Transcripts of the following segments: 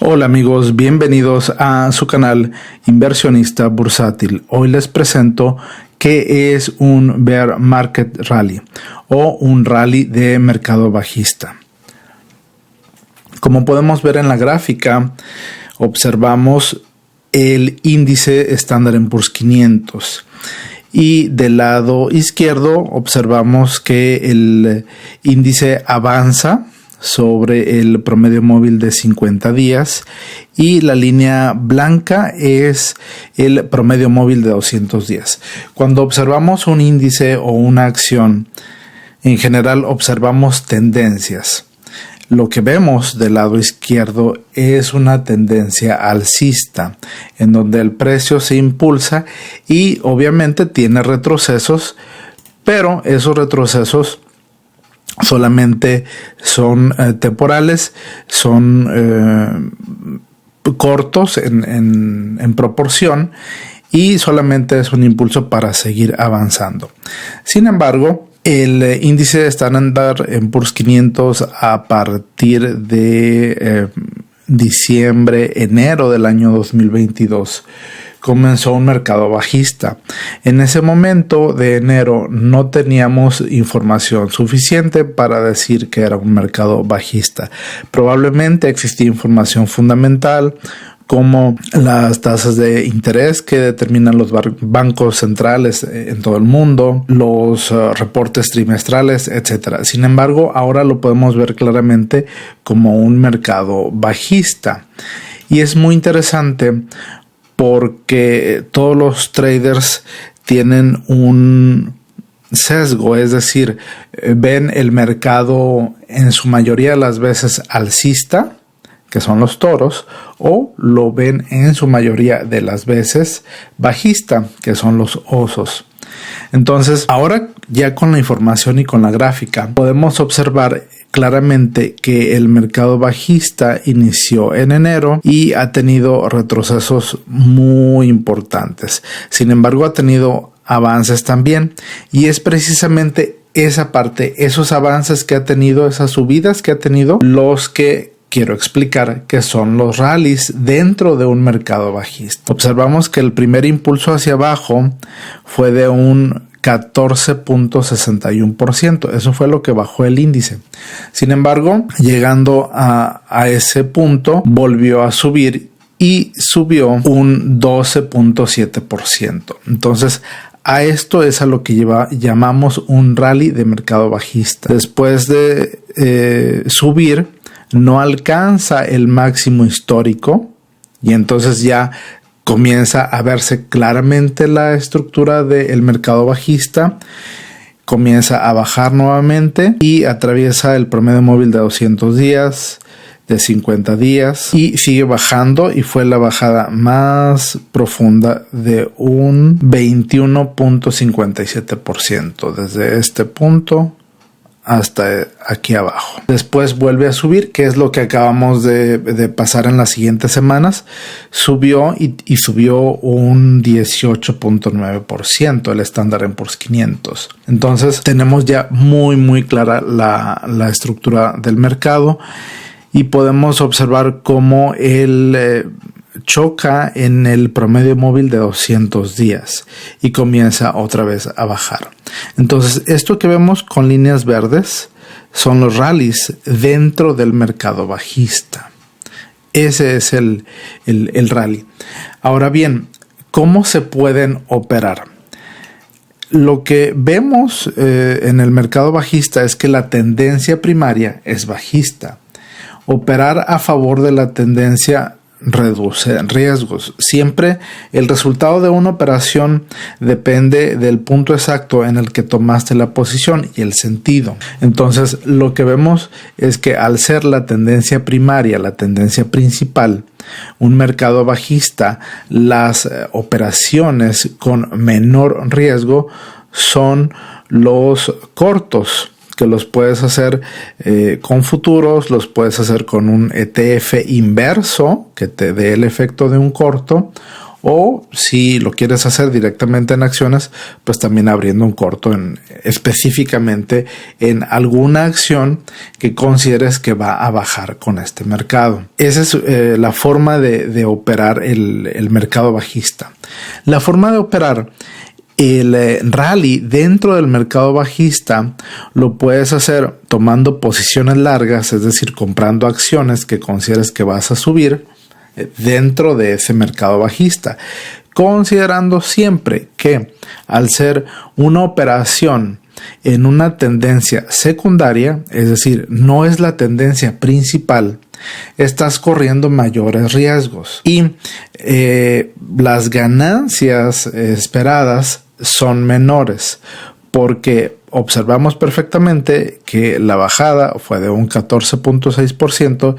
Hola amigos, bienvenidos a su canal Inversionista Bursátil. Hoy les presento qué es un Bear Market Rally o un rally de mercado bajista. Como podemos ver en la gráfica, observamos el índice Standard & Poor's 500 y del lado izquierdo observamos que el índice avanza sobre el promedio móvil de 50 días y la línea blanca es el promedio móvil de 200 días. Cuando observamos un índice o una acción, en general observamos tendencias. Lo que vemos del lado izquierdo es una tendencia alcista, en donde el precio se impulsa y obviamente tiene retrocesos, pero esos retrocesos solamente son temporales, son cortos en proporción y solamente es un impulso para seguir avanzando. Sin embargo, el índice Standard & Poor's 500 a partir de enero del año 2022 comenzó un mercado bajista. En ese momento de enero no teníamos información suficiente para decir que era un mercado bajista. Probablemente existía información fundamental como las tasas de interés que determinan los bancos centrales en todo el mundo, los reportes trimestrales, etc. Sin embargo, ahora lo podemos ver claramente como un mercado bajista. Y es muy interesante porque todos los traders tienen un sesgo, es decir, ven el mercado en su mayoría de las veces alcista, que son los toros, o lo ven en su mayoría de las veces bajista, que son los osos. Entonces, ahora ya con la información y con la gráfica, podemos observar claramente que el mercado bajista inició en enero y ha tenido retrocesos muy importantes. Sin embargo, ha tenido avances también, y es precisamente esa parte, esos avances que ha tenido, esas subidas que ha tenido, los que quiero explicar que son los rallies dentro de un mercado bajista. Observamos que el primer impulso hacia abajo fue de un 14.61%. Eso fue lo que bajó el índice. Sin embargo, llegando a ese punto, volvió a subir y subió un 12.7%. Entonces, a esto es a lo que llamamos un rally de mercado bajista. Después de subir, no alcanza el máximo histórico y entonces ya comienza a verse claramente la estructura del mercado bajista, comienza a bajar nuevamente y atraviesa el promedio móvil de 200 días, de 50 días y sigue bajando, y fue la bajada más profunda de un 21.57% desde este punto hasta aquí abajo. Después vuelve a subir, que es lo que acabamos de pasar en las siguientes semanas. Subió y subió un 18.9% el Standard & Poor's 500. Entonces tenemos ya muy clara la estructura del mercado y podemos observar cómo el choca en el promedio móvil de 200 días y comienza otra vez a bajar. Entonces, esto que vemos con líneas verdes son los rallies dentro del mercado bajista. Ese es el rally. Ahora bien, ¿cómo se pueden operar? Lo que vemos en el mercado bajista es que la tendencia primaria es bajista. Operar a favor de la tendencia reduce riesgos. Siempre el resultado de una operación depende del punto exacto en el que tomaste la posición y el sentido. Entonces, lo que vemos es que al ser la tendencia primaria, la tendencia principal, un mercado bajista, las operaciones con menor riesgo son los cortos, que los puedes hacer con futuros, los puedes hacer con un ETF inverso que te dé el efecto de un corto, O si lo quieres hacer directamente en acciones, pues también abriendo un corto específicamente en alguna acción que consideres que va a bajar con este mercado. Esa es la forma de operar el mercado bajista. La forma de operar el rally dentro del mercado bajista lo puedes hacer tomando posiciones largas, es decir, comprando acciones que consideres que vas a subir dentro de ese mercado bajista, considerando siempre que al ser una operación en una tendencia secundaria, es decir, no es la tendencia principal, estás corriendo mayores riesgos y las ganancias esperadas son menores, porque observamos perfectamente que la bajada fue de un 14.6%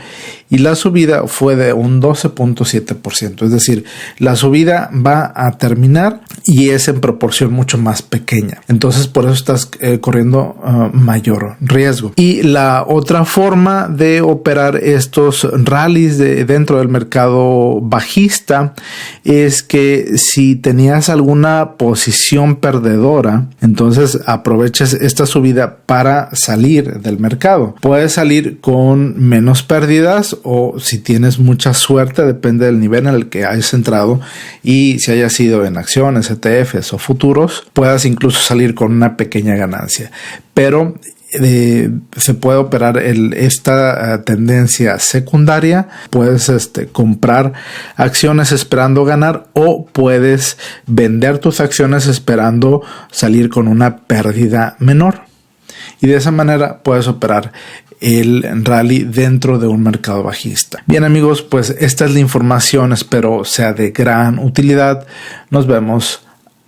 y la subida fue de un 12.7%. Es decir, la subida va a terminar y es en proporción mucho más pequeña. Entonces, por eso estás corriendo mayor riesgo. Y la otra forma de operar estos rallies dentro del mercado bajista es que si tenías alguna posición perdedora, entonces aproveches esta subida para salir del mercado. Puedes salir con menos pérdidas o si tienes mucha suerte, depende del nivel en el que hayas entrado y si hayas sido en acciones, ETFs o futuros, puedas incluso salir con una pequeña ganancia. Pero se puede operar esta tendencia secundaria. Puedes comprar acciones esperando ganar o puedes vender tus acciones esperando salir con una pérdida menor. Y de esa manera puedes operar el rally dentro de un mercado bajista. Bien amigos, pues esta es la información. Espero sea de gran utilidad. Nos vemos.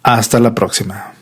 Hasta la próxima.